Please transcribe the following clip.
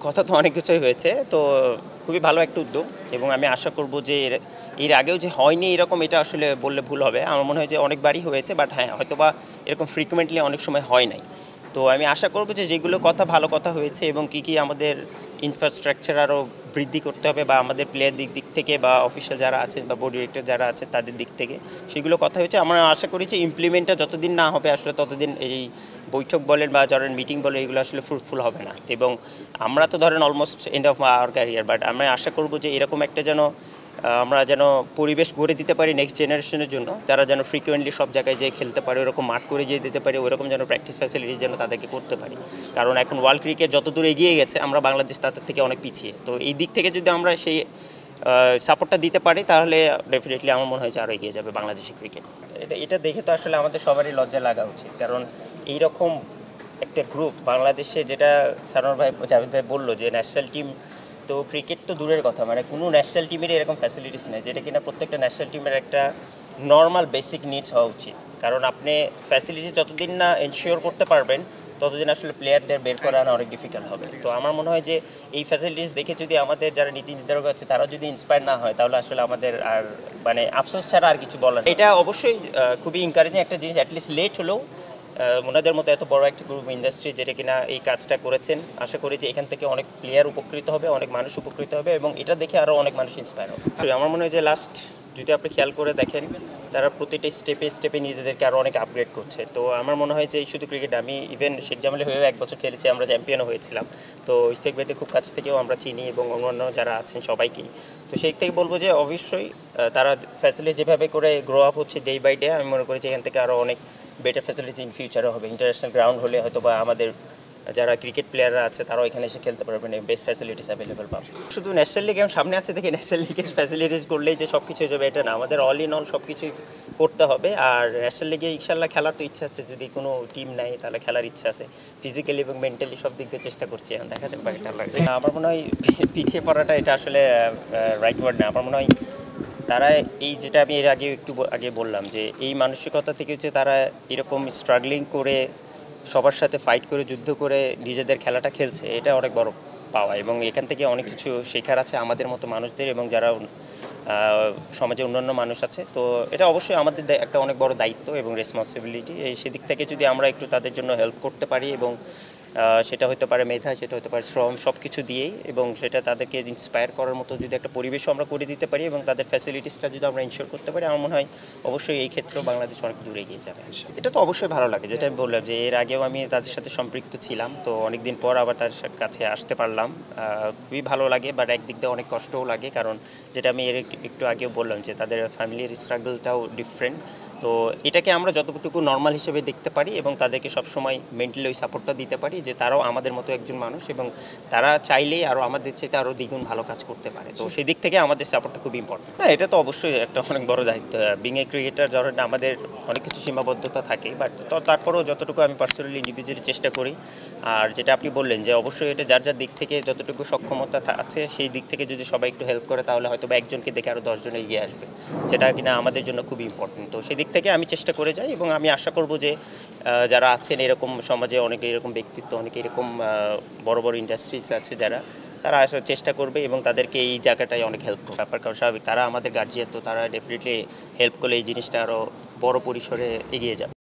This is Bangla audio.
কথা তো অনেক কিছুই হয়েছে। তো খুবই ভালো একটা উদ্যোগ এবং আমি আশা করব যে এর আগেও যে হয়নি এরকম এটা আসলে বললে ভুল হবে। আমার মনে হয় যে অনেকবারই হয়েছে, বাট হ্যাঁ, হয়তোবা এরকম ফ্রিকুয়েন্টলি অনেক সময় হয় নাই। তো আমি আশা করব যে যেগুলো কথা ভালো কথা হয়েছে এবং কী আমাদের ইনফ্রাস্ট্রাকচার আরও বৃদ্ধি করতে হবে বা আমাদের প্লেয়ার দিক থেকে বা অফিসিয়াল যারা আছেন বা বোর্ড ডিরেক্টর যারা আছে তাদের দিক থেকে সেগুলো কথা হয়েছে। আমরা আশা করি যে ইমপ্লিমেন্টটা যতদিন না হবে আসলে ততদিন এই বৈঠক বলেন বা ধরেন মিটিং বলে এগুলো আসলে ফ্রুটফুল হবে না। এবং আমরা তো ধরেন almost end of our career, but আমরা আশা করব যে এরকম একটা যেন আমরা যেন পরিবেশ গড়ে দিতে পারি নেক্সট জেনারেশনের জন্য, যারা যেন ফ্রিকুয়েন্টলি সব জায়গায় যেয়ে খেলতে পারে, ওরকম মাঠ করে যেয়ে দিতে পারি, ওরকম যেন প্র্যাকটিস ফ্যাসিলিটি যেন তাদেরকে করতে পারি। কারণ এখন ওয়ার্ল্ড ক্রিকেট যত দূর এগিয়ে গেছে আমরা বাংলাদেশ তাদের থেকে অনেক পিছিয়ে। তো এই দিক থেকে যদি আমরা সেই সাপোর্টটা দিতে পারি তাহলে ডেফিনেটলি আমার মনে হয় যে আরও এগিয়ে যাবে বাংলাদেশি ক্রিকেট। এটা দেখে তো আসলে আমাদের সবারই লজ্জা লাগা উচিত, কারণ এইরকম একটা গ্রুপ বাংলাদেশে, যেটা সারোয়ার ভাই জাভেদ ভাই বললো যে ন্যাশনাল টিম, তো ক্রিকেট তো দূরের কথা, মানে কোনো ন্যাশনাল টিমেরই এরকম ফ্যাসিলিটিস নেই, যেটা কিনা প্রত্যেকটা ন্যাশনাল টিমের একটা নর্মাল বেসিক নিডস হওয়া উচিত। কারণ আপনি ফ্যাসিলিটি যতদিন না এনশিওর করতে পারবেন ততদিন আসলে প্লেয়ারদের বের করা আনা অনেক ডিফিকাল্ট হবে। তো আমার মনে হয় যে এই ফ্যাসিলিটিস দেখে যদি আমাদের যারা নীতি নির্ধারক আছে তারা যদি ইন্সপায়ার না হয় তাহলে আসলে আমাদের আর মানে আফসোস ছাড়া আর কিছু বলার নেই। এটা অবশ্যই খুবই এনকারেজিং একটা জিনিস, অ্যাটলিস্ট লেট হলেও ওনাদের মতো এত বড় একটা গ্রুপ ইন্ডাস্ট্রি যেটা কিনা এই কাজটা করেছেন, আশা করি যে এখান থেকে অনেক প্লেয়ার উপকৃত হবে, অনেক মানুষ উপকৃত হবে এবং এটা দেখে আরও অনেক মানুষ ইন্সপায়ার হবে। আমার মনে হয় যে লাস্ট যদি আপনি খেয়াল করে দেখেন তারা প্রতিটা স্টেপে নিজেদেরকে আরও অনেক আপগ্রেড করছে। তো আমার মনে হয় যে শুধু ক্রিকেট, আমি ইভেন শেখ জামালে হয়েও 1 বছর খেলেছি, আমরা চ্যাম্পিয়নও হয়েছিলাম। তো ইশতিয়াক ভাইকে খুব কাছ থেকেও আমরা চিনি এবং অন্যান্য যারা আছেন সবাইকেই। তো সেই থেকে বলবো যে অবশ্যই তারা ফ্যাসিলিটি যেভাবে করে গ্রো আপ হচ্ছে ডে বাই ডে, আমি মনে করি যে এখান থেকে আরও অনেক বেটার ফ্যাসিলিটি ইন ফিউচারে হবে। ইন্টারন্যাশনাল গ্রাউন্ড হলে হয়তো বা আমাদের যারা ক্রিকেট প্লেয়াররা আছে তারাও এখানে এসে খেলতে পারবেন, বেস্ট ফ্যাসিলিটিস অ্যাভেলেবেল পাবে। শুধু ন্যাশনাল লিগ এখন সামনে আছে দেখে ন্যাশনাল লিগের ফ্যাসিলিটিস করলেই যে সব কিছু হয়ে যাবে এটা না, আমাদের অল ইন অল সব কিছুই করতে হবে। আর ন্যাশনাল লিগে ইনশাল্লাহ খেলার তো ইচ্ছা আছে, যদি কোনো টিম নাই তাহলে খেলার ইচ্ছা আছে, ফিজিক্যালি এবং মেন্টালি সব দিক দিয়ে চেষ্টা করছি, এখন দেখা যাক এটা লাগে। আমার মনে হয় পিছিয়ে পড়াটা এটা আসলে রাইট ওয়ার্ড না। আমার মনে হয় তারা এই যেটা আমি এর একটু আগে বললাম যে এই মানসিকতা থেকে হচ্ছে তারা এরকম স্ট্রাগলিং করে সবার সাথে ফাইট করে যুদ্ধ করে নিজেদের খেলাটা খেলছে, এটা অনেক বড় পাওয়া এবং এখান থেকে অনেক কিছু শেখার আছে আমাদের মতো মানুষদের এবং যারা সমাজে অন্যান্য মানুষ আছে। তো এটা অবশ্যই আমাদের একটা অনেক বড় দায়িত্ব এবং রেসপন্সিবিলিটি। সেদিক থেকে যদি আমরা একটু তাদের জন্য হেল্প করতে পারি এবং সেটা হতে পারে মেধা, সেটা হতে পারে শ্রম, সব কিছু দিয়েই, এবং সেটা তাদেরকে ইন্সপায়ার করার মতো যদি একটা পরিবেশও আমরা করে দিতে পারি এবং তাদের ফ্যাসিলিটিসটা যদি আমরা ইনশিওর করতে পারি, আমার মনে হয় অবশ্যই এই ক্ষেত্রেও বাংলাদেশ অনেক দূরে এগিয়ে যাবে। এটা তো অবশ্যই ভালো লাগে, যেটা আমি বললাম যে এর আগেও আমি তাদের সাথে সম্পৃক্ত ছিলাম, তো অনেক দিন পর আবার তাদের কাছে আসতে পারলাম, খুবই ভালো লাগে। বাট একদিক দিয়ে অনেক কষ্টও লাগে, কারণ যেটা আমি এর একটু আগেও বললাম যে তাদের ফ্যামিলির স্ট্রাগলটাও ডিফারেন্ট। তো এটাকে আমরা যতটুকু নর্মাল হিসেবে দেখতে পারি এবং তাদেরকে সবসময় মেন্টালি ওই সাপোর্টটা দিতে পারি যে তারাও আমাদের মতো একজন মানুষ এবং তারা চাইলেই আরও আমাদের চাইতে আরও দ্বিগুণ ভালো কাজ করতে পারে। তো সেই দিক থেকে আমাদের সাপোর্টটা খুব ইম্পর্টেন্ট। হ্যাঁ, এটা তো অবশ্যই একটা অনেক বড় দায়িত্ব। বিং এ ক্রিকেটার ধরেন আমাদের অনেক কিছু সীমাবদ্ধতা থাকে, বাট তারপরেও যতটুকু আমি পার্সোনালি ইন্ডিভিজুয়ালি চেষ্টা করি। আর যেটা আপনি বললেন যে অবশ্যই এটা যার দিক থেকে যতটুকু সক্ষমতা আছে সেই দিক থেকে যদি সবাই একটু হেল্প করে তাহলে হয়তো বা একজনকে দেখে আরও 10 জন এগিয়ে আসবে, যেটা কিনা আমাদের জন্য খুব ইম্পর্টেন্ট। তো সেদিক থেকে আমি চেষ্টা করে যাই এবং আমি আশা করব যে যারা আছেন এরকম সমাজে অনেকে এরকম ব্যক্তিত্ব, অনেকে এরকম বড় বড় ইন্ডাস্ট্রিজ আছে তারা আসলে চেষ্টা করবে এবং তাদেরকে এই জায়গাটায় অনেক হেল্প করবে। ব্যাপার কারণ স্বাভাবিক, তারা আমাদের গার্জিয়ান, তো তারা ডেফিনেটলি হেল্প করলে এই জিনিসটা আরও বড় পরিসরে এগিয়ে যাবে।